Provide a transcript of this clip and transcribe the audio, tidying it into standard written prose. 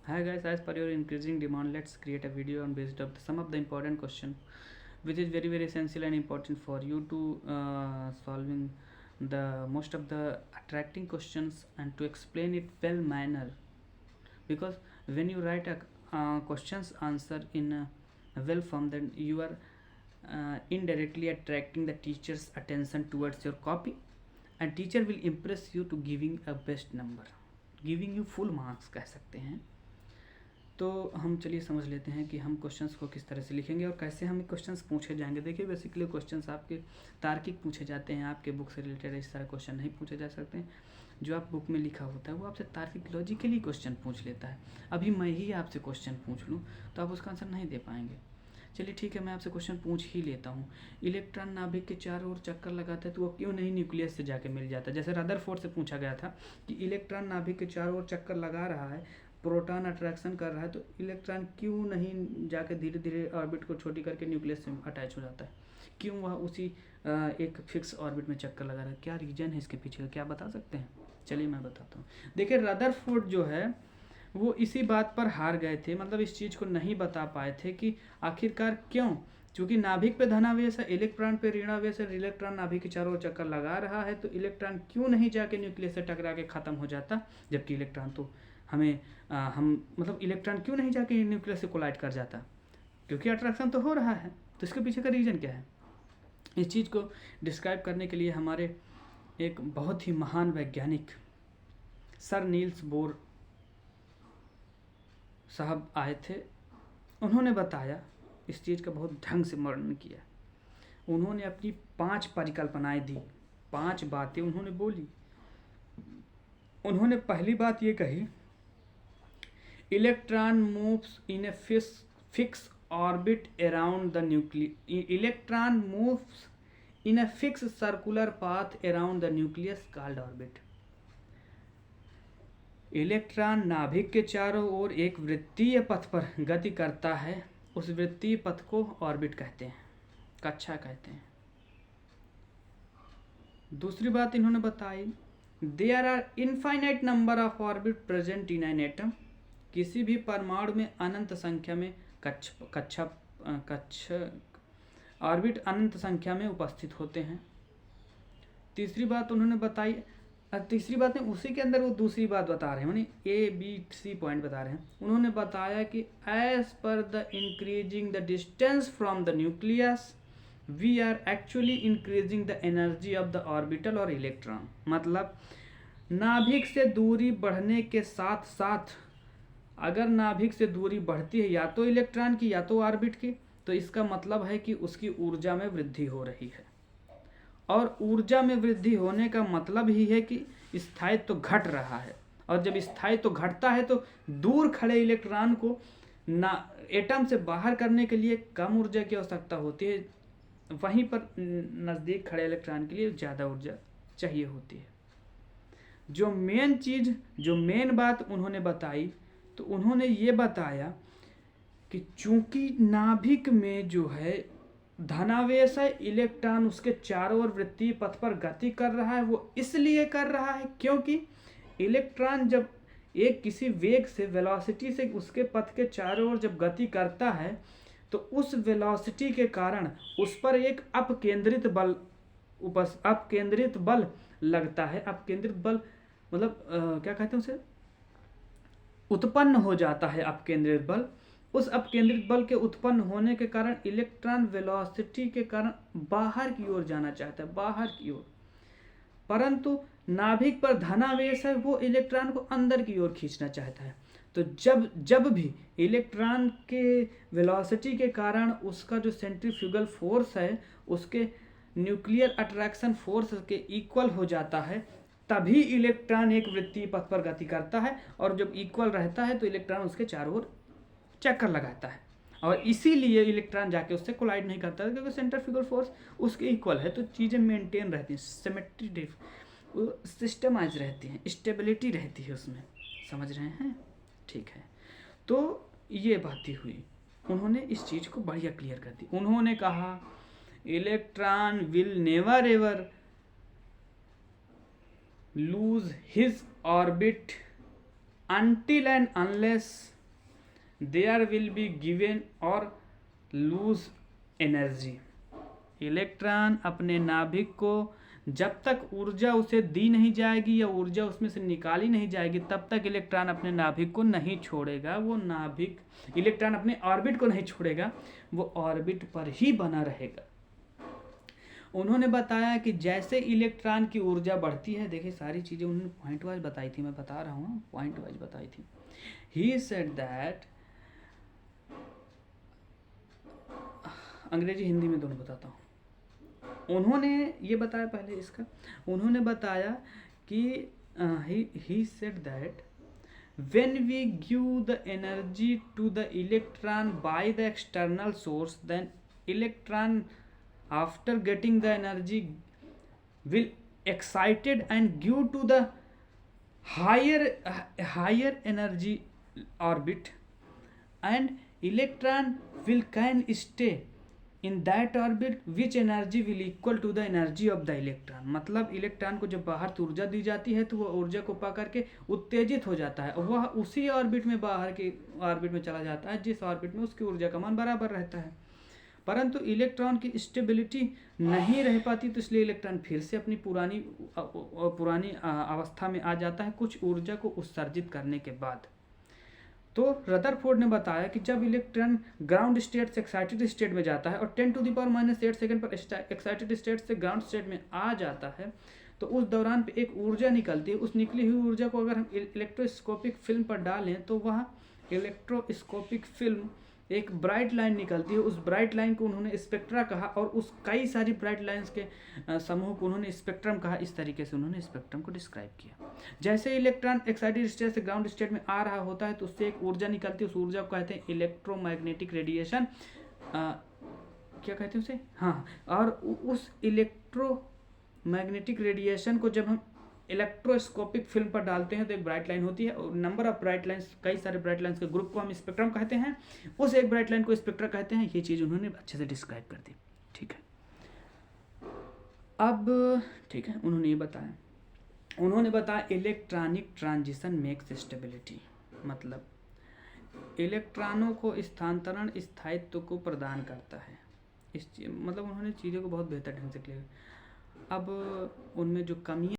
Hi guys, as per your increasing demand, let's create a video on based of some of the important question, which is very essential and important for you to solving the most of the attracting questions and to explain it well manner. Because when you write a questions answer in a well form, then you are indirectly attracting the teacher's attention towards your copy, and teacher will impress you to giving a best number, giving you full marks कह सकते हैं. तो हम चलिए समझ लेते हैं कि हम क्वेश्चंस को किस तरह से लिखेंगे और कैसे हम क्वेश्चंस पूछे जाएंगे. देखिए बेसिकली क्वेश्चंस आपके तार्किक पूछे जाते हैं, आपके बुक से रिलेटेड इस तरह क्वेश्चन नहीं पूछे जा सकते हैं. जो आप बुक में लिखा होता है वो आपसे तार्किक लॉजिकली क्वेश्चन पूछ लेता है. अभी मैं ही आपसे क्वेश्चन पूछ लूँ तो आप उसका आंसर नहीं दे पाएंगे. चलिए ठीक है, मैं आपसे क्वेश्चन पूछ ही लेता हूँ. इलेक्ट्रॉन नाभिक के चारों ओर चक्कर लगाता है तो वो क्यों नहीं न्यूक्लियस से जाके मिल जाता है. जैसे रदरफोर्ड से पूछा गया था कि इलेक्ट्रॉन नाभिक के चारों ओर चक्कर लगा रहा है, प्रोटॉन अट्रैक्शन कर रहा है, तो इलेक्ट्रॉन क्यों नहीं जाके धीरे धीरे ऑर्बिट को छोटी करके न्यूक्लियस से अटैच हो जाता है. क्यों वह उसी एक फिक्स ऑर्बिट में चक्कर लगा रहा है. क्या रीजन है इसके पीछे का, क्या बता सकते हैं. चलिए मैं बताता हूँ. देखिए रदरफोर्ड जो है वो इसी बात पर हार गए थे, मतलब इस चीज़ को नहीं बता पाए थे कि आखिरकार क्यों. चूंकि नाभिक पे धनावेश है, इलेक्ट्रॉन पे ऋणावेश है, इलेक्ट्रॉन नाभिक के चारों ओर चक्कर लगा रहा है, तो इलेक्ट्रॉन क्यों नहीं जाके न्यूक्लियस से टकरा के ख़त्म हो जाता. जबकि इलेक्ट्रॉन तो हमें हम मतलब इलेक्ट्रॉन क्यों नहीं जाके न्यूक्लियस से कोलाइड कर जाता, क्योंकि अट्रैक्शन तो हो रहा है. तो इसके पीछे का रीज़न क्या है. इस चीज़ को डिस्क्राइब करने के लिए हमारे एक बहुत ही महान वैज्ञानिक सर नील्स बोर साहब आए थे. उन्होंने बताया, इस चीज़ का बहुत ढंग से वर्णन किया. उन्होंने अपनी 5 परिकल्पनाएं दी, 5 बातें उन्होंने बोली. उन्होंने पहली बात ये कही, electron moves in a fix orbit around the nucleus. Electron moves in a fix circular path around the nucleus called orbit. Electron नाभिक के चारों ओर एक वृत्तीय पथ पर गति करता है, उस वृत्तीय पथ को ऑर्बिट कहते हैं, कक्षा कहते हैं. दूसरी बात इन्होंने बताई, there are infinite number of orbit present in an atom. किसी भी परमाणु में अनंत संख्या में कक्षा ऑर्बिट अनंत संख्या में उपस्थित होते हैं. तीसरी बात उन्होंने बताई, तीसरी बात में उसी के अंदर वो दूसरी बात बता रहे हैं, मानी ABC पॉइंट बता रहे हैं. उन्होंने बताया कि as per the increasing the distance from the nucleus we are actually increasing the energy of the orbital और इलेक्ट्रॉन. मतलब नाभिक से दूरी बढ़ने के साथ साथ अगर नाभिक से दूरी बढ़ती है या तो इलेक्ट्रॉन की या तो ऑर्बिट की, तो इसका मतलब है कि उसकी ऊर्जा में वृद्धि हो रही है. और ऊर्जा में वृद्धि होने का मतलब ही है कि स्थायित्व तो घट रहा है. और जब स्थायित्व तो घटता है तो दूर खड़े इलेक्ट्रॉन को ना एटम से बाहर करने के लिए कम ऊर्जा की आवश्यकता होती है, वहीं पर नज़दीक खड़े इलेक्ट्रॉन के लिए ज़्यादा ऊर्जा चाहिए होती है. जो मेन चीज़, जो मेन बात उन्होंने बताई, तो उन्होंने ये बताया कि चूंकि नाभिक में जो है धनावेश है, इलेक्ट्रॉन उसके चारों ओर वृत्तीय पथ पर गति कर रहा है. वो इसलिए कर रहा है क्योंकि इलेक्ट्रॉन जब एक किसी वेग से, वेलोसिटी से उसके पथ के चारों ओर जब गति करता है, तो उस वेलोसिटी के कारण उस पर एक अपकेंद्रित बल लगता है. अपकेंद्रित बल मतलब क्या कहते हैं उसे, उत्पन्न हो जाता है अपकेंद्रित बल. उस अपकेंद्रित बल के उत्पन्न होने के कारण इलेक्ट्रॉन वेलोसिटी के कारण बाहर की ओर जाना चाहता है, बाहर की ओर. परंतु नाभिक पर धनावेश है, वो इलेक्ट्रॉन को अंदर की ओर खींचना चाहता है. तो जब भी इलेक्ट्रॉन के वेलोसिटी के कारण उसका जो सेंट्रीफ्यूगल फोर्स है उसके न्यूक्लियर अट्रैक्शन फोर्स के इक्वल हो जाता है, तभी इलेक्ट्रॉन एक वृत्तीय पथ पर गति करता है. और जब इक्वल रहता है तो इलेक्ट्रॉन उसके चारों ओर चक्कर लगाता है. और इसीलिए इलेक्ट्रॉन जाके उससे कोलाइड नहीं करता है, क्योंकि सेंट्रीफ्यूगल फोर्स उसके इक्वल है. तो चीज़ें मेंटेन रहती हैं, सिमेट्री सिस्टमाइज रहती हैं, स्टेबिलिटी रहती है उसमें. समझ रहे हैं. ठीक है, तो ये बातें हुई. उन्होंने इस चीज़ को बढ़िया क्लियर कर दी. उन्होंने कहा electron will never ever lose his orbit until and unless there will be given और लूज एनर्जी। इलेक्ट्रॉन अपने नाभिक को जब तक ऊर्जा उसे दी नहीं जाएगी या ऊर्जा उसमें से निकाली नहीं जाएगी तब तक इलेक्ट्रॉन अपने नाभिक को नहीं छोड़ेगा। वो नाभिक, इलेक्ट्रॉन अपने ऑर्बिट को नहीं छोड़ेगा, वो ऑर्बिट पर ही बना रहेगा। उन्होंने बताया कि जैसे इलेक्ट्रॉन की ऊर्जा बढ़ती है, देखिए सारी चीज़ें उन्होंने पॉइंट वाइज बताई थी, मैं बता रहा हूँ, पॉइंट वाइज बताई थी। ही सेड दैट, अंग्रेजी हिंदी में दोनों बताता हूँ। उन्होंने ये बताया पहले इसका, उन्होंने बताया कि he said that when we give the energy to the electron by the external source, then electron after getting the energy will excited and give to the higher energy orbit, and electron will can stay in that orbit which energy will equal to the energy of the electron। मतलब electron को जब बाहर से ऊर्जा दी जाती है तो वह ऊर्जा को पा करके उत्तेजित हो जाता है, वह उसी ऑर्बिट में, बाहर के ऑर्बिट में चला जाता है जिस ऑर्बिट में उसकी ऊर्जा का मान बराबर रहता है। परंतु इलेक्ट्रॉन की स्टेबिलिटी नहीं रह पाती, तो इसलिए इलेक्ट्रॉन फिर से अपनी पुरानी अवस्था में आ जाता है कुछ ऊर्जा को उत्सर्जित करने के बाद। तो रदरफोर्ड ने बताया कि जब इलेक्ट्रॉन ग्राउंड स्टेट से एक्साइटेड स्टेट में जाता है और 10⁻⁸ सेकंड पर एक्साइटेड स्टेट से ग्राउंड स्टेट में आ जाता है, तो उस दौरान पे एक ऊर्जा निकलती है। उस निकली हुई ऊर्जा को अगर हम इलेक्ट्रोस्कोपिक फिल्म पर डालें तो वह इलेक्ट्रोस्कोपिक फिल्म एक ब्राइट लाइन निकलती है। उस ब्राइट लाइन को उन्होंने स्पेक्ट्रा कहा, और उस कई सारी ब्राइट लाइंस के समूह को उन्होंने स्पेक्ट्रम कहा। इस तरीके से उन्होंने स्पेक्ट्रम को डिस्क्राइब किया। जैसे इलेक्ट्रॉन एक्साइटेड स्टेट से ग्राउंड स्टेट में आ रहा होता है तो उससे एक ऊर्जा निकलती है, उस ऊर्जा को कहते हैं इलेक्ट्रोमैग्नेटिक रेडिएशन। क्या कहते हैं उसे, हाँ। और उस इलेक्ट्रोमैग्नेटिक रेडिएशन को जब हम इलेक्ट्रोस्कोपिक फिल्म पर डालते हैं तो एक ब्राइट लाइन होती है, और नंबर ऑफ ब्राइट लाइंस, कई सारे ब्राइट लाइंस के ग्रुप को हम स्पेक्ट्रम कहते हैं। उस एक ब्राइट लाइन को स्पेक्ट्रा कहते हैं। ये चीज़ उन्होंने अच्छे से डिस्क्राइब कर दी, ठीक है। अब ठीक है, उन्होंने बताया इलेक्ट्रॉनिक ट्रांजिशन मेक्स स्टेबिलिटी, मतलब इलेक्ट्रॉनों को स्थानांतरण स्थायित्व को प्रदान करता है। मतलब उन्होंने चीज़ों को बहुत बेहतर ढंग से क्लियर। अब उनमें जो कमियाँ